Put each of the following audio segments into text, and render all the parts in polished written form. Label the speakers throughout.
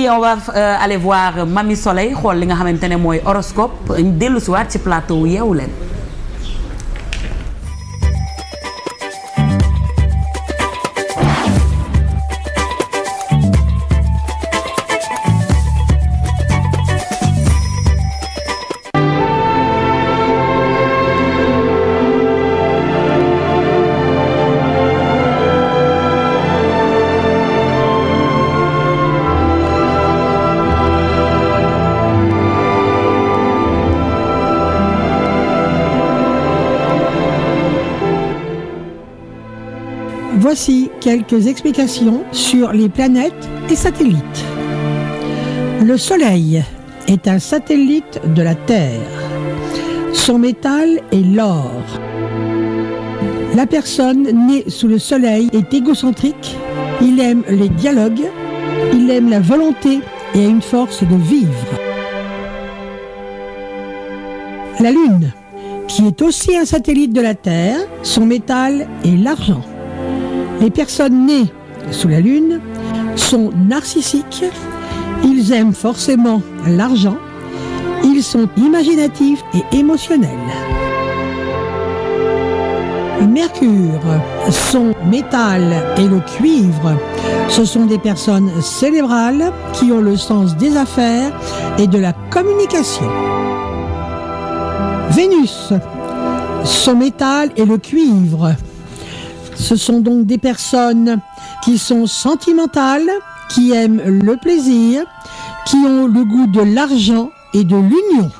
Speaker 1: yi on va aller voir Mamy Soleil xool li nga xamante ne mooy horoscope dellu si waat ci plateau Yeewu Leen.
Speaker 2: Voici quelques explications sur les planètes et satellites. Le Soleil est un satellite de la Terre. Son métal est l'or. La personne née sous le Soleil est égocentrique. Il aime les dialogues. Il aime la volonté et a une force de vivre. La Lune, qui est aussi un satellite de la Terre, son métal est l'argent. Les personnes nées sous la Lune sont narcissiques, ils aiment forcément l'argent, ils sont imaginatifs et émotionnels. Mercure, son métal est le cuivre. Ce sont des personnes cérébrales qui ont le sens des affaires et de la communication. Vénus, son métal est le cuivre. Ce sont donc des personnes qui sont sentimentales, qui aiment le plaisir, qui ont le goût de l'argent et de l'union.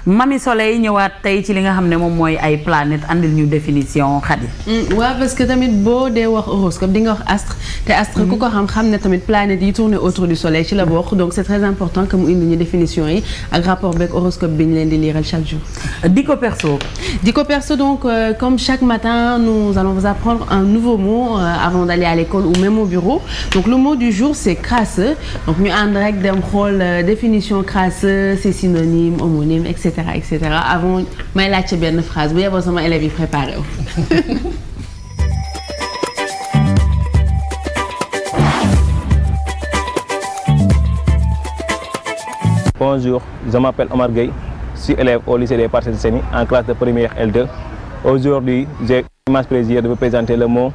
Speaker 1: Mamy Soleil ñëwaat tey ci li nga xam ne moom mooy ay planète andil ñu définition Khady.
Speaker 3: waaw parce que tamit boo dee wax horoscope di nga wax astre te astre ku ko xam ne tamit planète yi tourner autour du soleil ci la bokk donc c'est très important que mu indi ñu définition yi ak rapport beeg horoscope bi ñu leen di liiral chaque jour.
Speaker 1: Dico perso.
Speaker 3: Dico perso donc comme chaque matin nous allons vous apprendre un nouveau mot avant d'aller à l'école ou même au bureau donc le mot du jour c'est crasseux donc ñu ànd rek dem xool définition crasseux ses synonymes homonymes etc. Avant may laajte benn phrase bu yeboo sama élèves yi préparé wu.
Speaker 4: Bonjour, je m'appelle Omar Gueye, je suis élève au lycée des Parcelles Assainies en classe de première L2. Aujourd'hui, j'ai l'immense plaisir de vous présenter le mot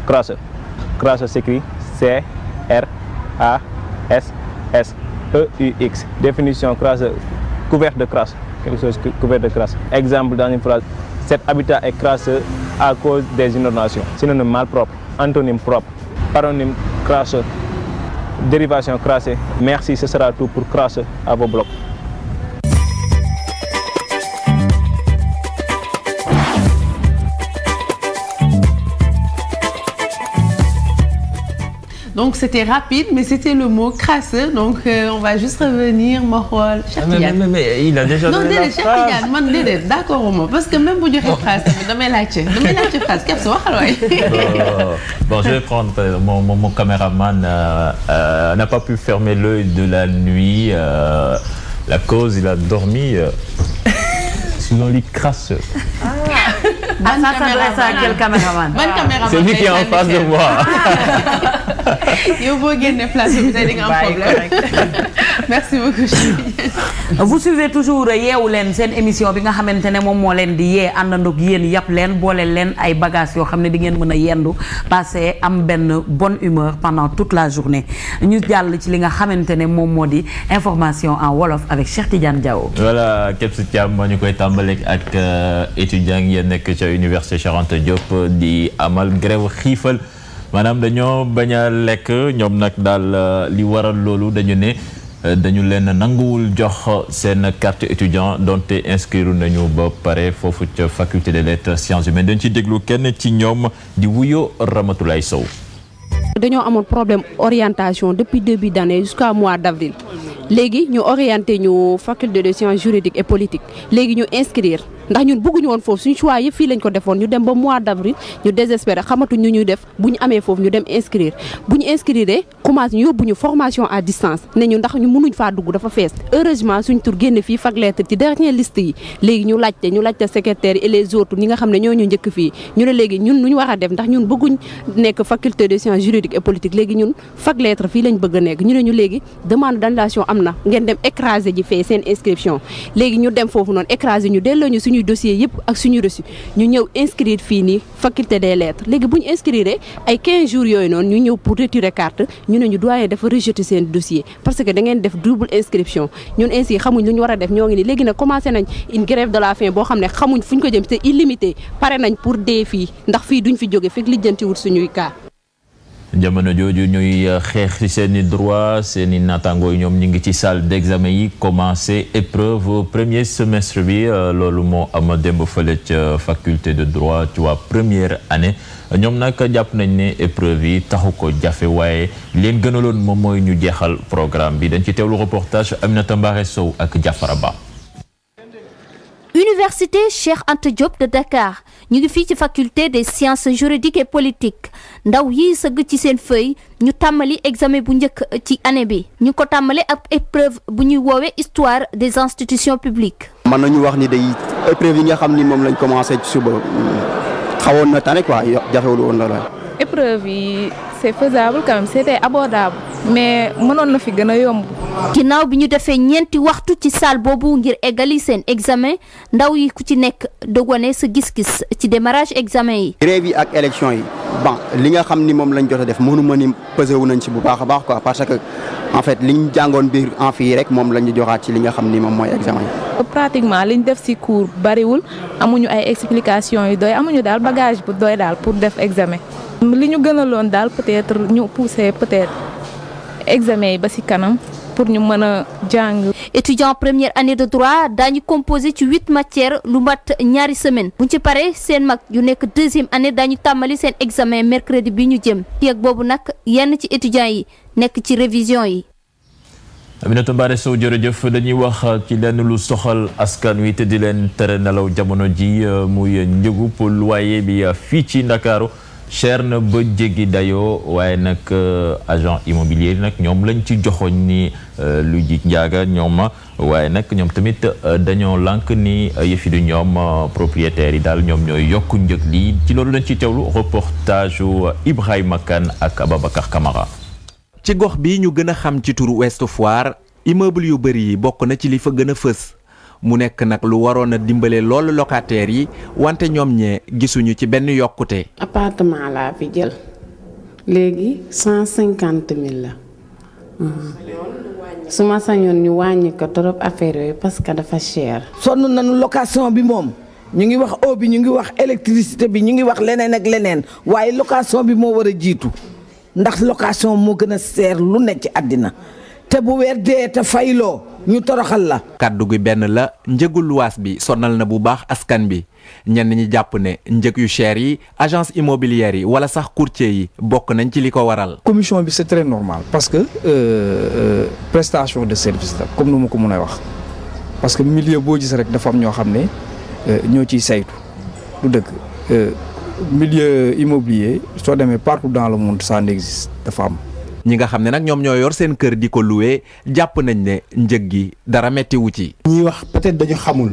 Speaker 4: crasseux. Crasseux s'écrit C-R-A-S-S-E-U-X. Définition crasseux, couvert de crasse. Quelque chose couvert de crasse. Exemple dans une phrase, cet habitat est crasseux à cause des inondations. Synonyme malpropre, antonyme propre, paronyme crasseux, dérivation crasseux. Merci, ce sera tout pour crasseux à vos blocs.
Speaker 3: Donc c'était rapide, mais c'était le mot crasseux. Donc on va juste revenir ma xool.
Speaker 5: Mais il a déjà donné la phrase.
Speaker 3: Non déedéet d'accord au mot parce que même bu joxe phrase damay laajte phrase képp sa waxal waay.
Speaker 5: Bon, je vais prendre mon caméraman n'a pas pu fermer l'œil de la nuit. La cause, il a dormi sous un lit crasseux.
Speaker 1: Ça s'adresse à quel caméraman?
Speaker 5: C'est lui qui est en face de moi.
Speaker 3: yow boo génnee place bi tey di nga am problème. Merci beaucoup.
Speaker 1: Vous suivez toujours Yeewu Leen seen émission bi nga xamante ne moom moo leen di yee àndandoog yéen yàpp leen boole leen ay bagages yoo xam ne di ngeen mën a yendu passer am benn bonne humeur pendant toute la journée ñu jàll ci li nga xamante ne moom moo di information en wolof avec Cheikh Tidiane Diaw.
Speaker 5: Voilà Kebs Thiam moo ñu koy tàmbaleeg ak étudiants yi nekk ca Université Cheikh Anta Diop di amal grève xiifal maanaam dañoo bañ a lekk ñoom nag daal li waral loolu dañu ne dañu leen nanguwul jox seen carte étudiant donte inscrire nañu ba pare foofu ca faculté des lettres sciences humaines dañ ci déglu kenn ci ñoom di wuyoo Ramatoulaye Sow.
Speaker 6: dañoo amoon problème orientation depuis début d'année jusqu'à mois d'avril léegi ñu orienté ñu faculté de sciences juridiques et politiques léegi ñu inscrire ndax ñun bëgguñu woon foofu suñu choix yëpp fii lañ ko defoon ñu dem ba mois d'avril ñu désespéré xamatuñ ñu ñuy def bu ñu amee foofu ñu dem inscrire bu ñu inscrire commencé ñu yóbbu ñu formation à distance ne ñu ndax ñu mënuñ faa dugg dafa fees heureusement suñ tur génne fii fac lettre ci dernière liste yi léegi ñu laajte secrétaire yi et les autres ñi nga xam ne ñoo ñu njëkk fii ñu ne léegi ñun nu ñu war a def ndax ñun bëgguñ nekk faculté de sciences juridiques et politiques léegi ñun fac lettre fii lañ bëgg a nekk ñu ne ñu léegi demande d'annulation am na ngeen dem écraser ji fee seen inscription léegi ñu dem foofu noonu écraser ñu delloo ñu suñuy dossier yëpp ak suñu reçu ñu ñëw inscrire fii nii faculté des lettres léegi bu ñu inscrire ay 15 jours yooyu noonu ñu ñëw pour retirer carte ñu ne ñu doyen dafa rejeter seen dossier parce que da ngeen def double inscription ñun ainsi xamuñ lu ñu war a def ñoo ngi ni léegi nag commencé nañ une grève de la faim boo xam ne xamuñ fu ñu ko jëm c'est illimité pare nañ pour dee fii ndax fii duñ fi jóge fekk lijjantiwul suñuy cas.
Speaker 5: jamono jooju ñuy xeex ci seeni droit seeni naataangoo yi ñoom ñu ngi ci salle d'examen yi commencé épreuve premier semestre bi loolu moo am démb fële ca faculté de droit ci waa première année ñoom nag jàpp nañ ne épreuve yi taxu ko jafe waaye leen gënaloon moom mooy ñu jeexal programme bi dañ ci teewlu reportage Aminata Mbaré Sow ak Diafara Ba.
Speaker 7: Université Cheikh Anta Diop de Dakar ñu ngi fii ci faculté des sciences juridiques et politiques ndaw yi sëgg ci seen feuille ñu tàmmali examen bu njëkk ci année bi ñu ko tàmmali ak épreuve bu ñuy woowee histoire des institutions publiques.
Speaker 8: mën nañu wax ni day épreuve yi nga xam ni moom lañ commencé ci suba xawoon na tane quoi jafewul woon la.
Speaker 9: épreuve yi c'est faisable quand même c'était abordable mais mënoon na fi gën a yomb.
Speaker 7: ginnaaw bi ñu defee ñeenti waxtu ci salle boobu ngir eggali seen examen ndaw yi ku ci nekk dogone sa gis-gis ci démarrage examen yi.
Speaker 8: grève yi ak élection yi bon li nga xam ni moom lañ jot a def mënu ma ni pesé wu nañ ci bu baax a baax quoi parce que en fait liñ jàngoon biir en fii rek moom la ñu joxaat ci li nga xam ni moom mooy examen yi.
Speaker 9: pratiquement liñ def ci cours bariwul amuñu ay explications yu doy amuñu daal bagage bu doy daal pour def examen. li ñu gënaloon daal peut-être ñu pousser peut-être examen yi ba ci kanam. pour ñu mën a jàng.
Speaker 7: étudiant première année de droit daañu composé ci 8 matières lu mat ñaari semaine buñ ci paree seen mag yu nekk deuxième année daañu tàmmali seen examen mercredi bi ñu jëm fii ak boobu nag yenn ci étudiants yi nekk ci révision yi.
Speaker 5: Aminata Mbaré Sow jërëjëf dañuy wax ci lenn lu soxal askan wi te di leen tere nelaw jamono ji muy njëgu loyer bi fii ci Ndakaaru cher na ba jéggi dayoo waaye nag agent immobilier nag ñoom lañ ci joxoñ ni lu ji njaaga ñoom waaye nag ñoom tamit dañoo lànk ni yëfi du ñoom propriétaires yi daal ñoom ñooy yokku njëg lii ci loolu lañ ci teewlu reportage Ibrahima Kane ak Ababacar Camara.
Speaker 10: ci gox bi ñu gën a xam ci turu Ouest Foire immeuble yu bëri yi bokk na ci li fa gën a fës mu nekk nag lu waroon a dimbale loolu locataires yi wante ñoom ñee gisuñu ci benn yokkute.
Speaker 11: appartement laa fi jël léegi 150 000 la su ma sañoon ñu wàññi ko trop affaire yooyu parce que dafa cher.
Speaker 12: sonn nañu location bi moom ñu ngi wax eau bi ñu ngi wax électricité bi ñu ngi wax leneen ak leneen waaye location bi moo war a jiitu ndax location moo gën a seer lu ne ci àddina te bu weer dee te fayloo ñu toroxal la.
Speaker 10: kàddu gi benn la njëgu luwaas bi sonal na bu baax askan bi ñenn ñi jàpp ne njëg yu cher yi agence immobilière yi wala sax courtier yi bokk nañ ci li ko waral.
Speaker 13: commission bi c'est très normal parce que prestation de service la comme nu ma ko mën a wax parce que milieu boo gis rek dafa am ñoo xam ne ñoo ciy saytu du dëgg milieu immobilier soo demee partout dans le monde ça n'existe dafa am.
Speaker 10: ñi nga xam ne nag ñoom ñoo yor seen kër di ko loué jàpp nañ ne njëg gi dara mettiwu ci.
Speaker 14: ñuy wax peut-être dañu xamul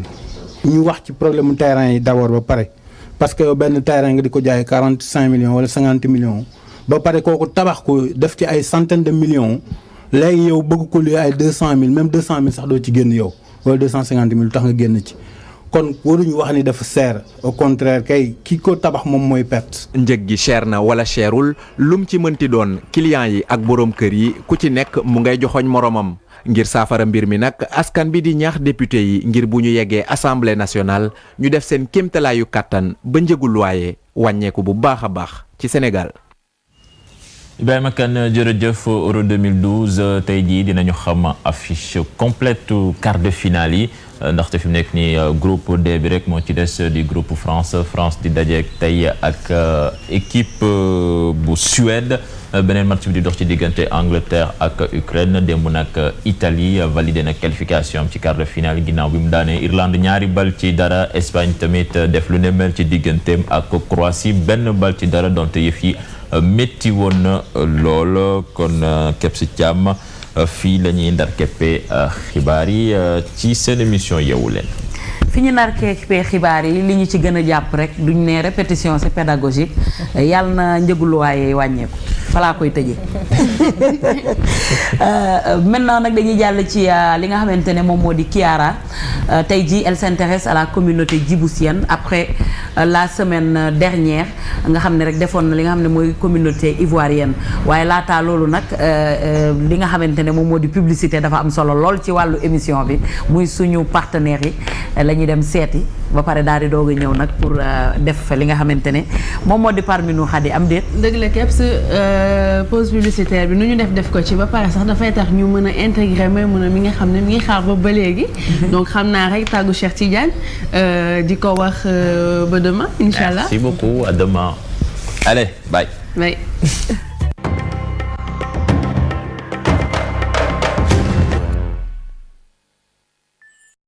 Speaker 14: ñu wax ci problème terrain yi d'abord ba pare parce que benn terrain nga di ko jaay 45 millions wala 50 millions ba pare kooku tabax ko def ci ay centaines de millions léegi yow bëgg ko loué ay 200 000 même 200 000 sax doo ci génn yow wala 250 000 tax nga génn ci. kon waruñu wax ni dafa seer au contraire kay ki ko tabax moom mooy perte.
Speaker 10: njëg gi cher na wala cherul lum ci mënti doon clients yi ak boroom kër yi ku ci nekk mu ngay joxoñ moromam ngir saafara mbir mi nag askan bi di ñaax député yi ngir bu ñu yeggee assemblée nationale ñu def seen kéemtalaayu kàttan ba njëgu loyer wàññeeku bu baax a baax ci Sénégal.
Speaker 5: Ibrahima Kane jërëjëf Euro 2012 tey jii dinañu xam affiche complète quart de finale yi ndaxte fi mu nekk nii groupe D bi rek moo ci des di groupe France di dajeek tey ak équipe bu Suède beneen match bi di dox ci diggante Angleterre ak Ukraine démb nag Italie validé na qualification am ci quart de finale ginnaaw bi mu daanee Irlande 2 bal ci dara Espagne tamit def lu ne mel ci digganteem ak Croatie 1 bal ci dara donte yëf yi métti woon na lool kon képp si jàmm fii la ñuy ndar keppe xibaar yi ci seen émission Yeewu Leen.
Speaker 1: fi ñu nar keppe xibaar yi li ñu ci gën a jàpp rek duñ ne répétition c'est pédagogique yàlla na njëgu luwaaye wàññeeku falaa koy tëjee. Maintenant nag dañuy jàll ci li nga xamante ne moom moo di Kiara tey jii elle s'intéresse à la communauté djiboutienne après la semaine dernière nga xam ne rek defoon na li nga xam ne mooy communauté ivoirienne waaye laataa loolu nag li nga xamante ne moom moo di publicité dafa am solo lool ci wàllu émission bi muy suñu partenaires yi la ñuy dem seeti ba pare daal di doog a ñëw nag pour def li nga xamante ne moom moo di parmi nu Xadi am déet.
Speaker 3: dëgg la képp pause publicitaire bi nu ñu def ko ci ba pare sax dafay tax ñu mën a intégrer mi nga xam ne mi ngi xaar ba léegi. donc xam naa rek tàggu Cheikh Tidiane di ko wax ba demain incha allah.
Speaker 5: Merci beaucoup, à demain. Allez, bye.
Speaker 3: Bye.